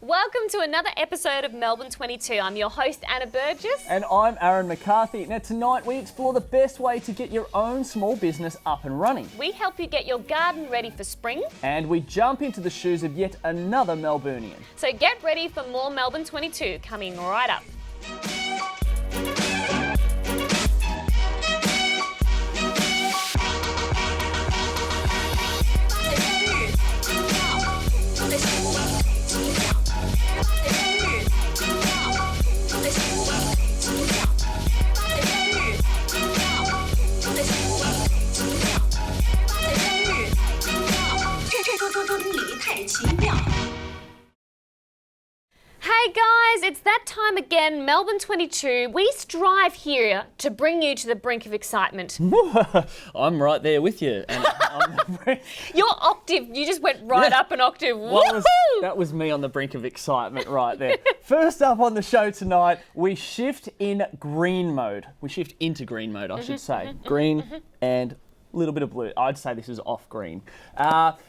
Welcome to another episode of Melbourne 22. I'm your host, Anna Burgess. And I'm Aaron McCarthy. Now tonight we explore the best way to get your own small business up and running. We help you get your garden ready for spring. And we jump into the shoes of yet another Melburnian. So get ready for more Melbourne 22 coming right up. Hey guys, it's that time again, Melbourne 22. We strive here to bring you to the brink of excitement. I'm right there with you. And Your octave, you just went right up an octave. That was me on the brink of excitement right there. First up on the show tonight, we shift in green mode. We shift into green mode, I should say. Green and a little bit of blue. I'd say this is off green.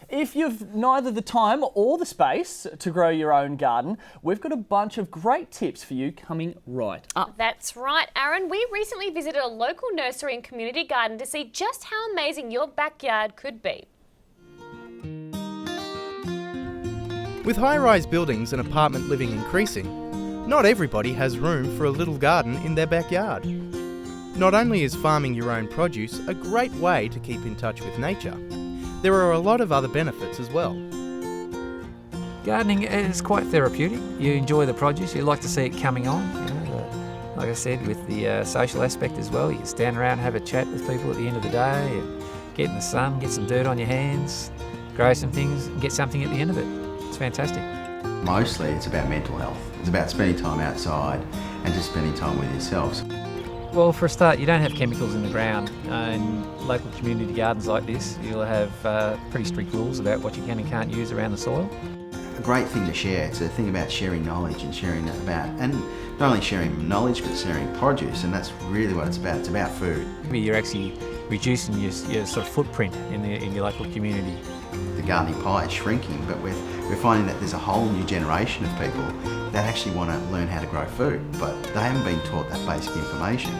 If you've neither the time or the space to grow your own garden, we've got a bunch of great tips for you coming right up. That's right, Aaron. We recently visited a local nursery and community garden to see just how amazing your backyard could be. With high-rise buildings and apartment living increasing, not everybody has room for a little garden in their backyard. Not only is farming your own produce a great way to keep in touch with nature, there are a lot of other benefits as well. Gardening is quite therapeutic. You enjoy the produce, you like to see it coming on. Like I said, with the social aspect as well, you can stand around and have a chat with people at the end of the day, and get in the sun, get some dirt on your hands, grow some things and get something at the end of it. It's fantastic. Mostly it's about mental health. It's about spending time outside and just spending time with yourself. Well, for a start, you don't have chemicals in the ground. In local community gardens like this, you'll have pretty strict rules about what you can and can't use around the soil. A great thing to share. It's a thing about sharing knowledge and sharing about, and not only sharing knowledge, but sharing produce, and that's really what it's about. It's about food. You're actually reducing your sort of footprint in your local community. The gardening pie is shrinking, but we're finding that there's a whole new generation of people that actually want to learn how to grow food, but they haven't been taught that basic information.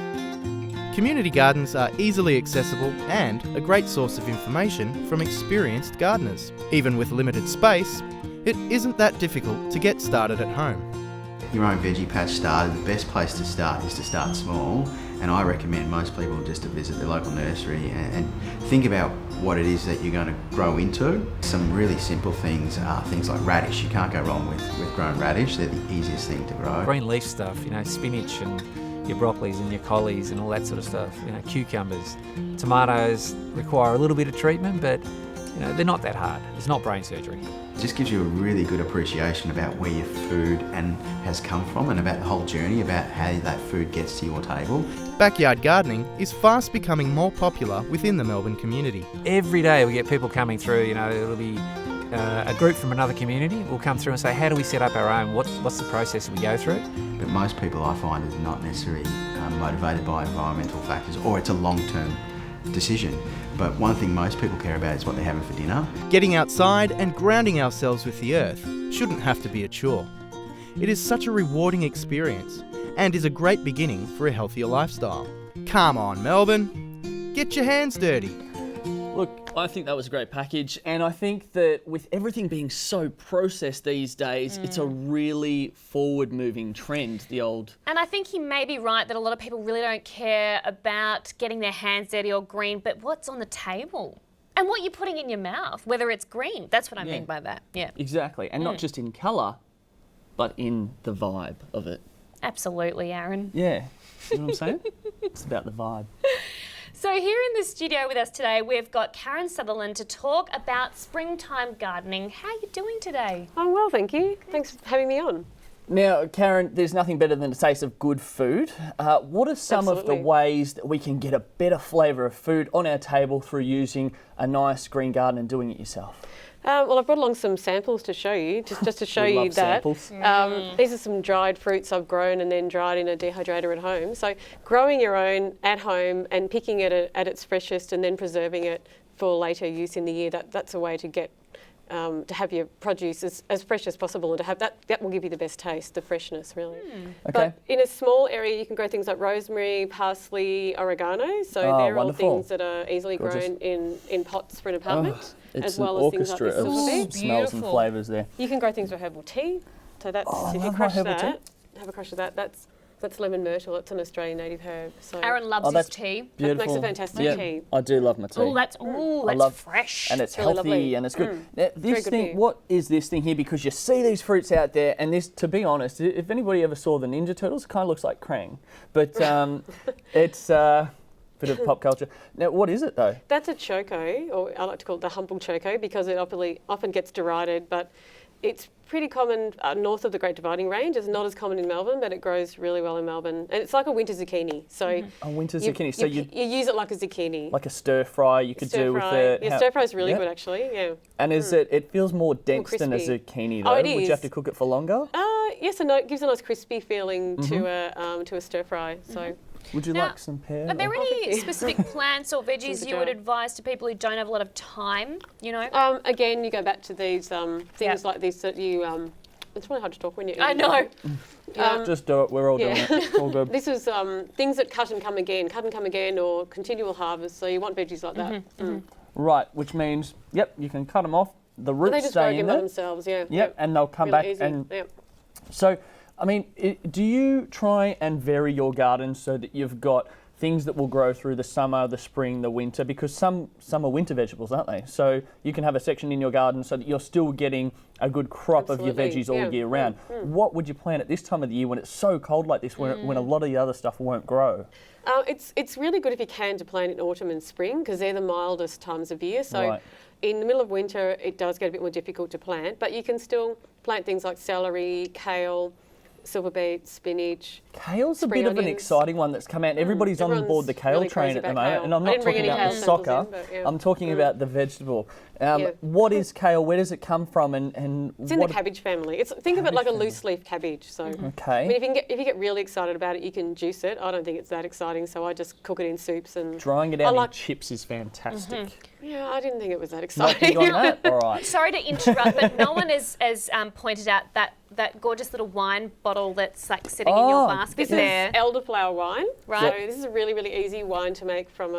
Community gardens are easily accessible and a great source of information from experienced gardeners. Even with limited space, it isn't that difficult to get started at home. Your own veggie patch started, the best place to start is to start small, and I recommend most people just to visit their local nursery and think about what it is that you're going to grow into. Some really simple things are things like radish. You can't go wrong with growing radish. They're the easiest thing to grow. Green leaf stuff, spinach and your broccolis and your collies and all that sort of stuff, cucumbers. Tomatoes require a little bit of treatment, but they're not that hard. It's not brain surgery. It just gives you a really good appreciation about where your food has come from and about the whole journey, about how that food gets to your table. Backyard gardening is fast becoming more popular within the Melbourne community. Every day we get people coming through, it'll be a group from another community will come through and say, how do we set up our own? What's the process we go through? But most people I find is not necessarily motivated by environmental factors, or it's a long-term decision. But one thing most people care about is what they're having for dinner. Getting outside and grounding ourselves with the earth shouldn't have to be a chore. It is such a rewarding experience and is a great beginning for a healthier lifestyle. Come on, Melbourne, get your hands dirty. Look, I think that was a great package, and I think that with everything being so processed these days, it's a really forward-moving trend, the old... And I think he may be right that a lot of people really don't care about getting their hands dirty or green, but what's on the table? And what you're putting in your mouth, whether it's green. That's what I mean by that, yeah. Exactly, and not just in colour, but in the vibe of it. Absolutely, Aaron. Yeah, you know what I'm saying? It's about the vibe. So here in the studio with us today, we've got Karen Sutherland to talk about springtime gardening. How are you doing today? I'm well, thank you. Thanks for having me on. Now, Karen, there's nothing better than the taste of good food. What are some of the ways that we can get a better flavour of food on our table through using a nice green garden and doing it yourself? Well, I've brought along some samples to show you, just to show you that. These are some dried fruits I've grown and then dried in a dehydrator at home. So growing your own at home and picking it at its freshest and then preserving it for later use in the year, that's a way to get to have your produce as fresh as possible, and to have that will give you the best taste, the freshness, really. Okay. But in a small area, you can grow things like rosemary, parsley, oregano. So they're wonderful. all things that are easily Gorgeous. grown in pots for an apartment, It's as well an as things like orchestra the of silver beet. smells and Beautiful. flavours there. You can grow things for herbal tea. So that's I if you love my crush herbal that, have a crush of that. That's lemon myrtle. It's an Australian native herb. So Aaron loves his that's tea. that beautiful. makes a fantastic Yeah, tea. I do love my tea. Oh, that's love- fresh. And it's really healthy lovely. and it's good. Now, Very this good thing, for you. what is this thing here? Because you see these fruits out there, and this, to be honest, if anybody ever saw the Ninja Turtles, it kind of looks like Krang. But it's a bit of pop culture. Now, what is it though? That's a choco, or I like to call it the humble choco, because it often gets derided, but it's pretty common north of the Great Dividing Range. It's not as common in Melbourne, but it grows really well in Melbourne. And it's like a winter zucchini. So A winter zucchini. So you use it like a zucchini. like a stir fry you could do with it. Yeah, How- stir fry is really yeah. good actually. Yeah. And is it feels more dense than a crispy. zucchini though. Oh, it Would you is. have to cook it for longer? Yes and no. It gives a nice crispy feeling to a stir fry. So. Would you Now, like some pear? Are there or- any specific plants or veggies Super you would jar. advise to people who don't have a lot of time? You know? Again, you go back to these things Yeah. like this that you. It's really hard to talk when you're. I know. Just do it. We're all doing Yeah. it. All good. This is things that cut and come again, or continual harvest. So you want veggies like that. Right, which means, yep, you can cut them off. The But roots they just grow stay again in by there. themselves. Yeah. Yep, and they'll come Really back. easy. And Yep. so, I mean, do you try and vary your garden so that you've got things that will grow through the summer, the spring, the winter? Because some are winter vegetables, aren't they? So you can have a section in your garden so that you're still getting a good crop of your Absolutely, veggies all yeah. year round. What would you plant at this time of the year when it's so cold like this, when a lot of the other stuff won't grow? It's really good if you can to plant in autumn and spring, because they're the mildest times of year. So Right. in the middle of winter, it does get a bit more difficult to plant, but you can still plant things like celery, kale, silver beet, spinach. Kale's a Spring bit of an onions. exciting one that's come out. Everybody's on Everyone's board the kale really train crazy at the about moment, kale. and I'm I not didn't bring talking any about kale the samples soccer. in, but yeah. I'm talking about the vegetable. Yeah. What is kale? Where does it come from? And It's in the cabbage family. Think of it like a family. loose leaf cabbage. So, Okay. I mean, if you get really excited about it, you can juice it. I don't think it's that exciting, so I just cook it in soups and. Drying it I out like- in chips is fantastic. Yeah, I didn't think it was that Not exciting. big on that? All right. Sorry to interrupt, but no one has pointed out that gorgeous little wine bottle that's like sitting in Oh, your basket This there. is elderflower wine. Right. So this is a really, really easy wine to make from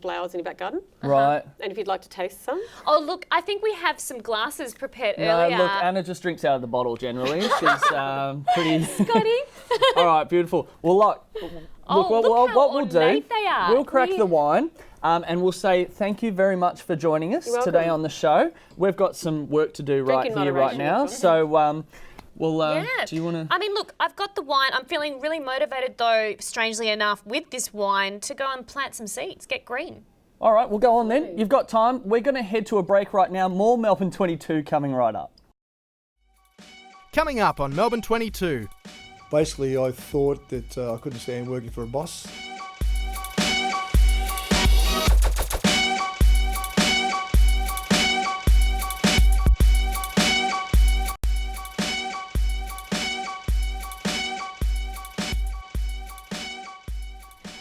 flowers in your back garden. Right. And if you'd like to taste some. Oh, look, I think we have some glasses prepared No, earlier. look, Anna just drinks out of the bottle generally. She's pretty. Scotty? All right, beautiful. Well, look Oh, what look how we'll do, ornate they are. we'll crack the wine. And we'll say thank you very much for joining us You're today welcome. on the show. We've got some work to do right in here, right moderation, now. of course. So, we'll. Yeah. Do you want to? I mean, look, I've got the wine. I'm feeling really motivated, though, strangely enough, with this wine to go and plant some seeds, get green. All right, we'll go on then. You've got time. We're going to head to a break right now. More Melbourne 22 coming right up. Coming up on Melbourne 22. Basically, I thought that I couldn't stand working for a boss.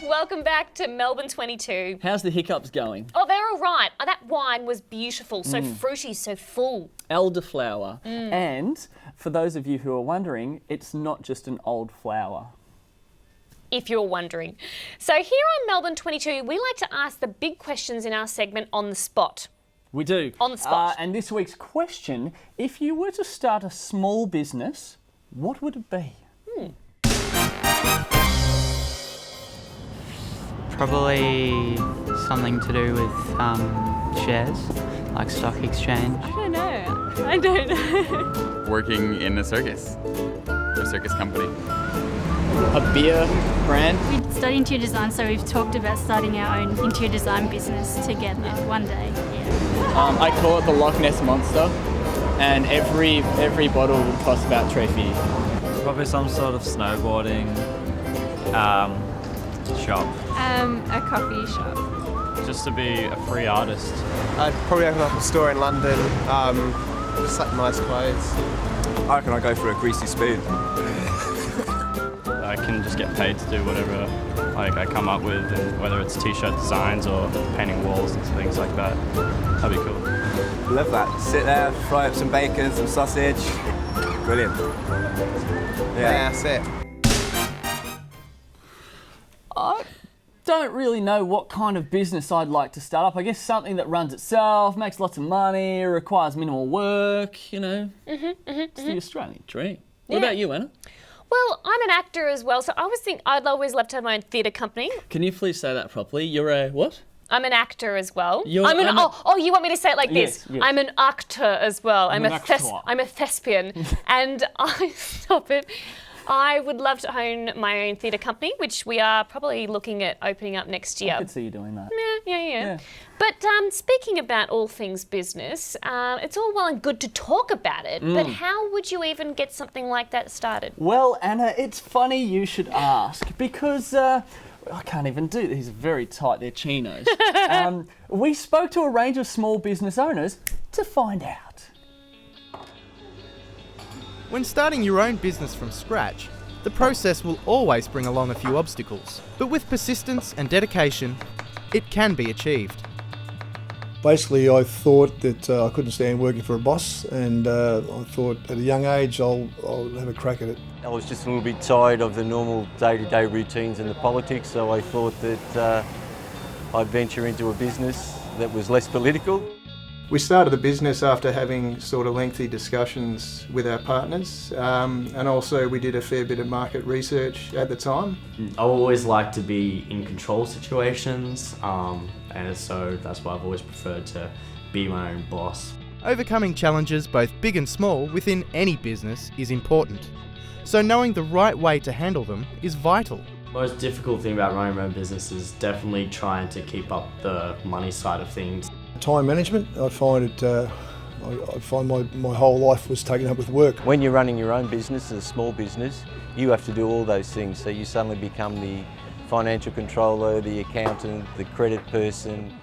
Welcome back to Melbourne 22. How's the hiccups going? Oh, they're all right. Oh, that wine was beautiful, so fruity, so full. Elderflower. And for those of you who are wondering, it's not just an old flower. If you're wondering. So here on Melbourne 22, we like to ask the big questions in our segment On the Spot. We do. On the spot. And this week's question, if you were to start a small business, what would it be? Probably something to do with shares, like stock exchange. I don't know. Working in a circus company. A beer brand. We study interior design, so we've talked about starting our own interior design business together one day. Yeah. I call it the Loch Ness Monster, and every bottle would cost about $3.50. Probably some sort of snowboarding shop. A coffee shop. Just to be a free artist. I'd probably open up a store in London, just like nice clothes. I reckon I'll go for a greasy spoon. I can just get paid to do whatever I come up with, and whether it's t-shirt designs or painting walls and things like that. That'd be cool. Love that. Sit there, fry up some bacon, some sausage. Brilliant. Yeah, that's it. I don't really know what kind of business I'd like to start up. I guess something that runs itself, makes lots of money, requires minimal work, you know. It's the Australian dream. What about you, Anna? Well, I'm an actor as well, so I'd always love to have my own theatre company. Can you please say that properly? You're a what? I'm an actor as well. You want me to say it like this? Yes. I'm an actor as well. I'm a thespian. And stop it. I would love to own my own theatre company, which we are probably looking at opening up next year. I could see you doing that. Yeah. But speaking about all things business, it's all well and good to talk about it, but how would you even get something like that started? Well, Anna, it's funny you should ask because I can't even do these are very tight, they're chinos. We spoke to a range of small business owners to find out. When starting your own business from scratch, the process will always bring along a few obstacles. But with persistence and dedication, it can be achieved. Basically, I thought that I couldn't stand working for a boss, and I thought at a young age I'll have a crack at it. I was just a little bit tired of the normal day-to-day routines and the politics, so I thought that I'd venture into a business that was less political. We started the business after having sort of lengthy discussions with our partners, and also we did a fair bit of market research at the time. I always like to be in control situations, and so that's why I've always preferred to be my own boss. Overcoming challenges both big and small within any business is important. So knowing the right way to handle them is vital. The most difficult thing about running my own business is definitely trying to keep up the money side of things. Time management, I find my whole life was taken up with work. When you're running your own business as a small business, you have to do all those things, so you suddenly become the financial controller, the accountant, the credit person.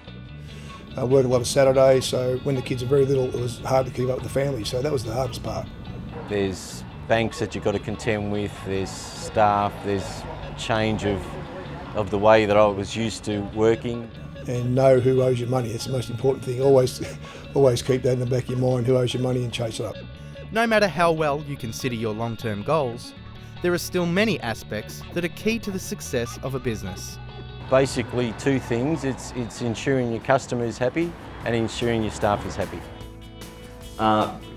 I work a lot of Saturdays, so when the kids are very little, it was hard to keep up with the family, so that was the hardest part. There's banks that you've got to contend with, there's staff, there's change of the way that I was used to working. And know who owes you money, it's the most important thing. Always keep that in the back of your mind, who owes you money, and chase it up. No matter how well you consider your long-term goals, there are still many aspects that are key to the success of a business. Basically two things, it's ensuring your customer is happy and ensuring your staff is happy.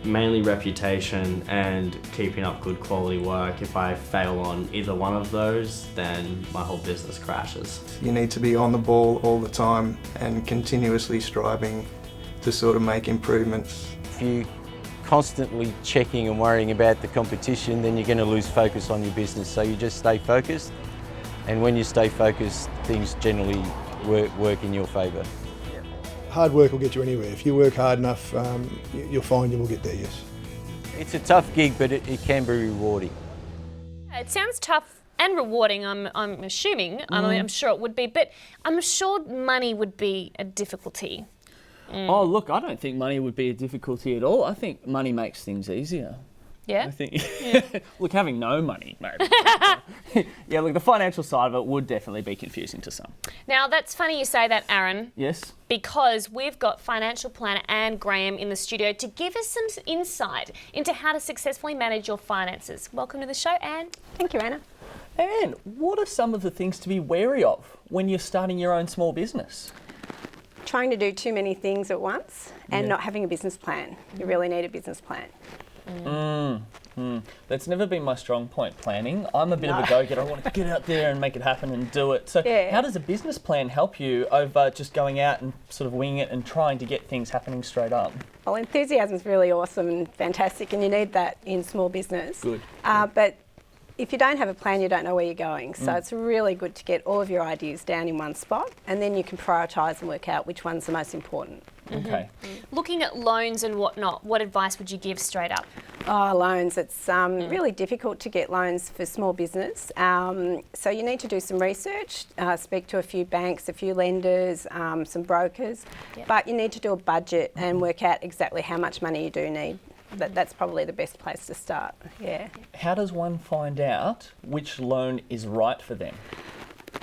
Mainly reputation and keeping up good quality work. If I fail on either one of those, then my whole business crashes. You need to be on the ball all the time and continuously striving to sort of make improvements. If you're constantly checking and worrying about the competition, then you're going to lose focus on your business. So you just stay focused, and when you stay focused, things generally work in your favour. Hard work will get you anywhere. If you work hard enough, you'll find you will get there, yes. It's a tough gig, but it can be rewarding. It sounds tough and rewarding, I'm assuming. I'm sure it would be, but I'm sure money would be a difficulty. Oh, look, I don't think money would be a difficulty at all. I think money makes things easier. Yeah? I think, look, having no money, maybe. Yeah, look, the financial side of it would definitely be confusing to some. Now, that's funny you say that, Aaron. Yes? Because we've got financial planner Anne Graham in the studio to give us some insight into how to successfully manage your finances. Welcome to the show, Anne. Thank you, Anna. Anne, what are some of the things to be wary of when you're starting your own small business? Trying to do too many things at once and not having a business plan. You really need a business plan. That's never been my strong point, planning. I'm a bit of a go-getter. I want to get out there and make it happen and do it. So how does a business plan help you over just going out and sort of winging it and trying to get things happening straight up? Well, enthusiasm is really awesome and fantastic, and you need that in small business. Good. But if you don't have a plan, you don't know where you're going. So it's really good to get all of your ideas down in one spot, and then you can prioritise and work out which one's the most important. Okay. Looking at loans and whatnot, what advice would you give straight up? Oh, loans. It's really difficult to get loans for small business. So you need to do some research, speak to a few banks, a few lenders, some brokers. Yep. But you need to do a budget and work out exactly how much money you do need. That's probably the best place to start, yeah. How does one find out which loan is right for them?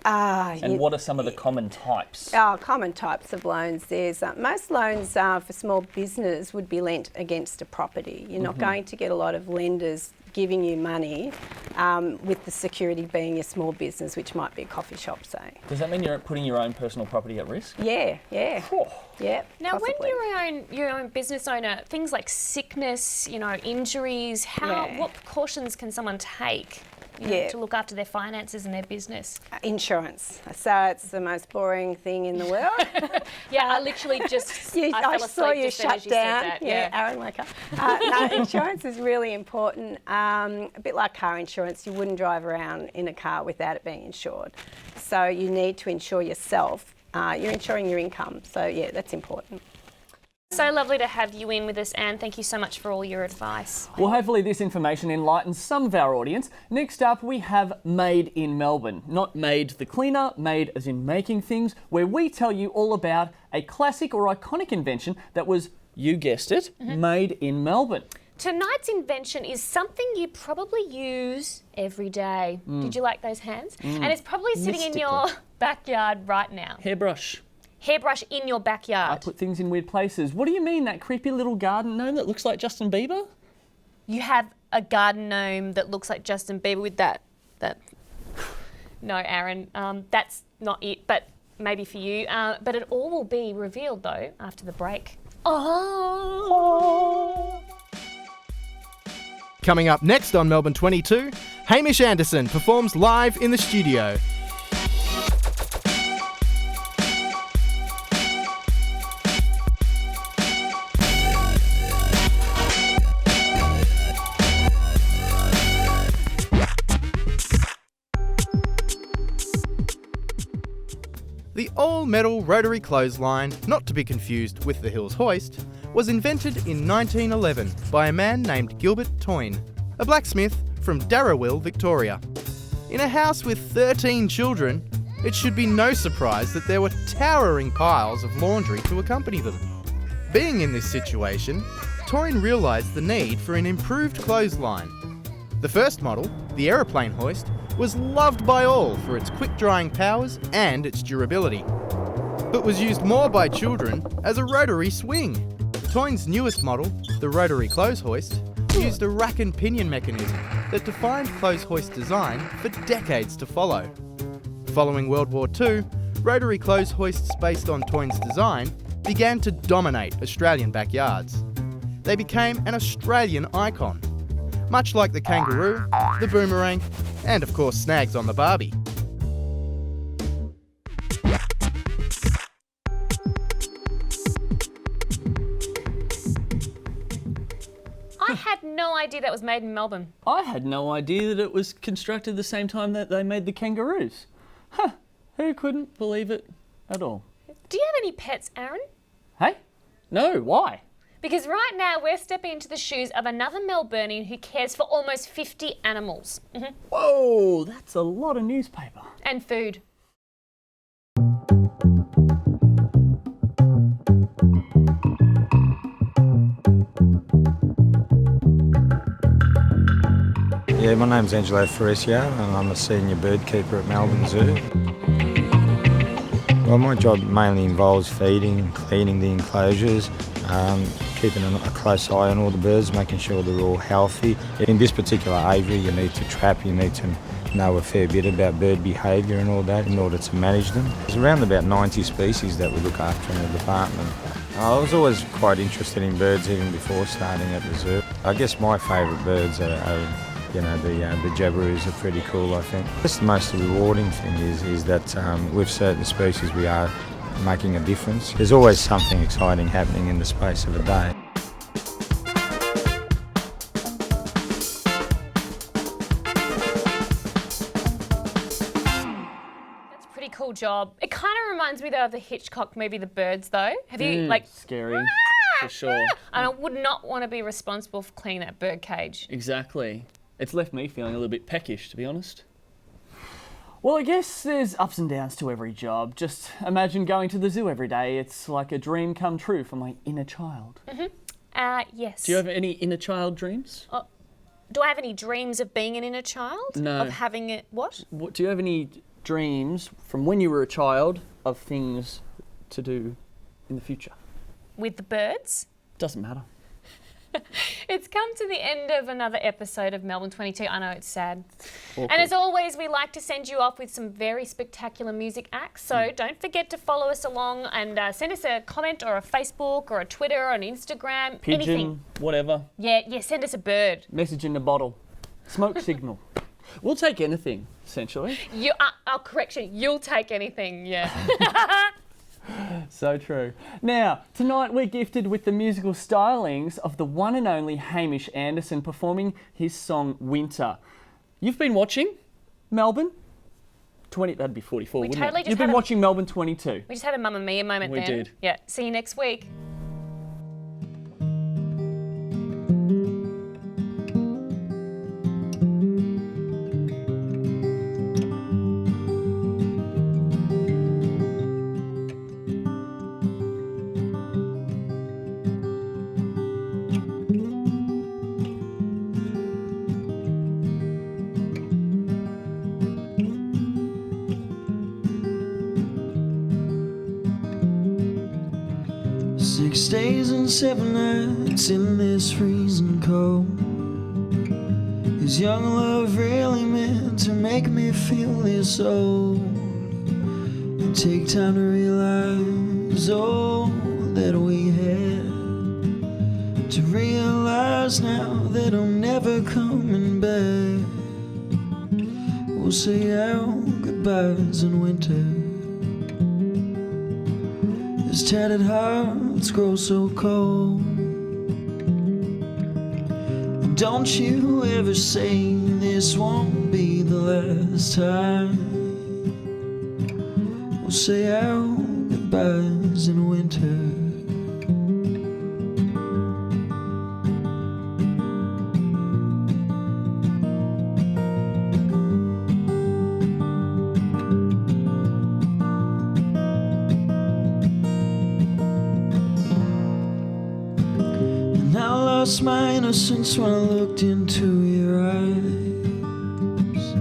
And what are some of the common types? Common types of loans. There's most loans for small business would be lent against a property. You're not going to get a lot of lenders giving you money with the security being a small business, which might be a coffee shop, say. Does that mean you're putting your own personal property at risk? Yeah. Oh. Yeah. Now, possibly. when you're your own business owner, things like sickness, injuries, what precautions can someone take? To look after their finances and their business? Insurance. So it's the most boring thing in the world. I literally just I saw you shut down. That. Aaron Waker. No, insurance is really important. A bit like car insurance, you wouldn't drive around in a car without it being insured. So you need to insure yourself. You're insuring your income. So yeah, that's important. So lovely to have you in with us, Anne. Thank you so much for all your advice. Well, hopefully this information enlightens some of our audience. Next up, we have Made in Melbourne. Not Made the cleaner, made as in making things, where we tell you all about a classic or iconic invention that was, you guessed it, made in Melbourne. Tonight's invention is something you probably use every day. Did you like those hands? And it's probably sitting in your backyard right now. Hairbrush. Hairbrush in your backyard. I put things in weird places. What do you mean, that creepy little garden gnome that looks like Justin Bieber? You have a garden gnome that looks like Justin Bieber with that. No, Aaron, that's not it, but maybe for you. But it all will be revealed, though, after the break. Coming up next on Melbourne 22, Hamish Anderson performs live in the studio. The all-metal rotary clothesline, not to be confused with the Hills hoist, was invented in 1911 by a man named Gilbert Toyne, a blacksmith from Darrawhill, Victoria. In a house with 13 children, it should be no surprise that there were towering piles of laundry to accompany them. Being in this situation, Toyne realised the need for an improved clothesline. The first model, the aeroplane hoist, was loved by all for its quick-drying powers and its durability, but was used more by children as a rotary swing. Toyne's newest model, the rotary clothes hoist, used a rack and pinion mechanism that defined clothes hoist design for decades to follow. Following World War II, rotary clothes hoists based on Toyne's design began to dominate Australian backyards. They became an Australian icon, much like the kangaroo, the boomerang, and of course snags on the Barbie. I had no idea that was made in Melbourne. I had no idea that it was constructed the same time that they made the kangaroos. Huh, who couldn't believe it at all? Do you have any pets, Aaron? Hey? No, why? Because right now we're stepping into the shoes of another Melburnian who cares for almost 50 animals. Whoa, that's a lot of newspaper. And food. Yeah, my name's Angelo Faricio and I'm a senior bird keeper at Melbourne Zoo. Well, my job mainly involves feeding and cleaning the enclosures, keeping a close eye on all the birds, making sure they're all healthy. In this particular aviary, you need to trap, you need to know a fair bit about bird behaviour and all that in order to manage them. There's around about 90 species that we look after in the department. I was always quite interested in birds even before starting at the zoo. I guess my favourite birds are the jabiroos are pretty cool, I think. Just the most rewarding thing is that with certain species we are making a difference. There's always something exciting happening in the space of a day. That's a pretty cool job. It kind of reminds me though of the Hitchcock movie The Birds though. Have you Scary, for sure. And I would not want to be responsible for cleaning that bird cage. Exactly. It's left me feeling a little bit peckish, to be honest. Well, I guess there's ups and downs to every job. Just imagine going to the zoo every day. It's like a dream come true for my inner child. Yes. Do you have any inner child dreams? Do I have any dreams of being an inner child? No. Of having it, what? Do you have any dreams from when you were a child of things to do in the future? With the birds? Doesn't matter. It's come to the end of another episode of Melbourne 22. I know, it's sad. Awkward. And as always, we like to send you off with some very spectacular music acts. So don't forget to follow us along and send us a comment or a Facebook or a Twitter or an Instagram. Pigeon, anything. whatever. Yeah, send us a bird. Message in a bottle. Smoke signal. We'll take anything, essentially. Correction, you'll take anything, yeah. So true. Now, tonight we're gifted with the musical stylings of the one and only Hamish Anderson performing his song Winter. You've been watching Melbourne 20, that'd be 44, We wouldn't totally it? just You've been had a- watching Melbourne 22. We just had a Mamma Mia moment We then. did. Yeah, see you next week. 6 days and 7 nights in this freezing cold. Is young love really meant to make me feel this old? And take time to realize all that we had. To realize now that I'm never coming back. We'll say our goodbyes in winter. As tattered hearts grow so cold. And don't you ever say this won't be the last time. We'll say our goodbyes in winter. My innocence when I looked into your eyes.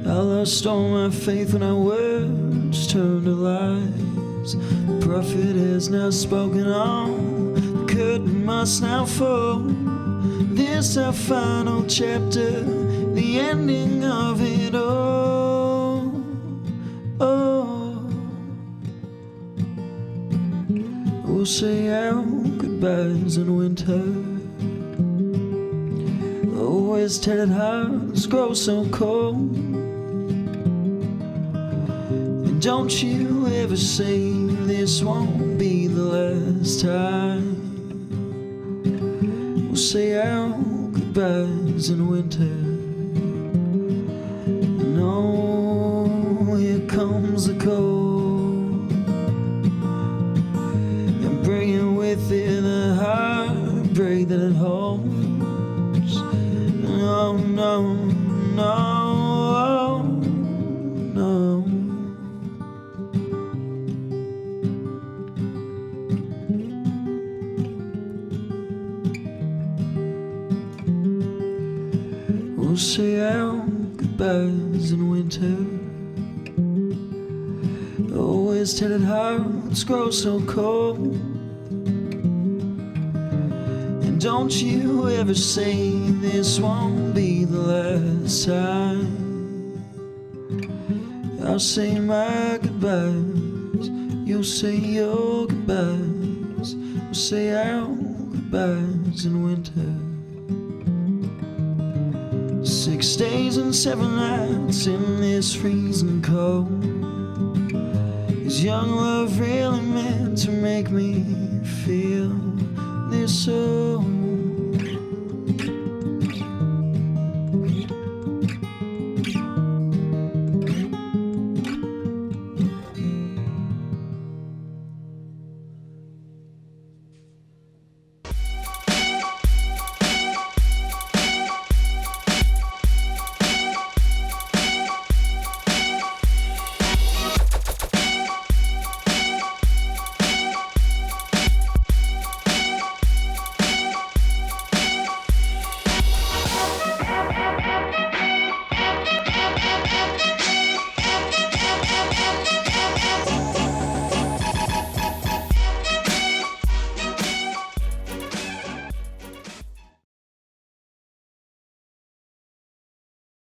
I lost all my faith when our words turned to lies. The prophet has now spoken on. The curtain must now fall. This our final chapter, the ending of it all. Oh, we'll say our goodbyes in winter. Always tattered hearts grow so cold. And don't you ever say this won't be the last time. We'll say our goodbyes in winter. And oh, here comes the cold. And bringing with it the heartbreak that it holds. No, no, no, no. We'll say our goodbyes in winter. Always tattered hearts grow so cold. Don't you ever say this won't be the last time. I'll say my goodbyes, you'll say your goodbyes. We'll say our goodbyes in winter. 6 days and 7 nights in this freezing cold. Is young love really meant to make me feel this old?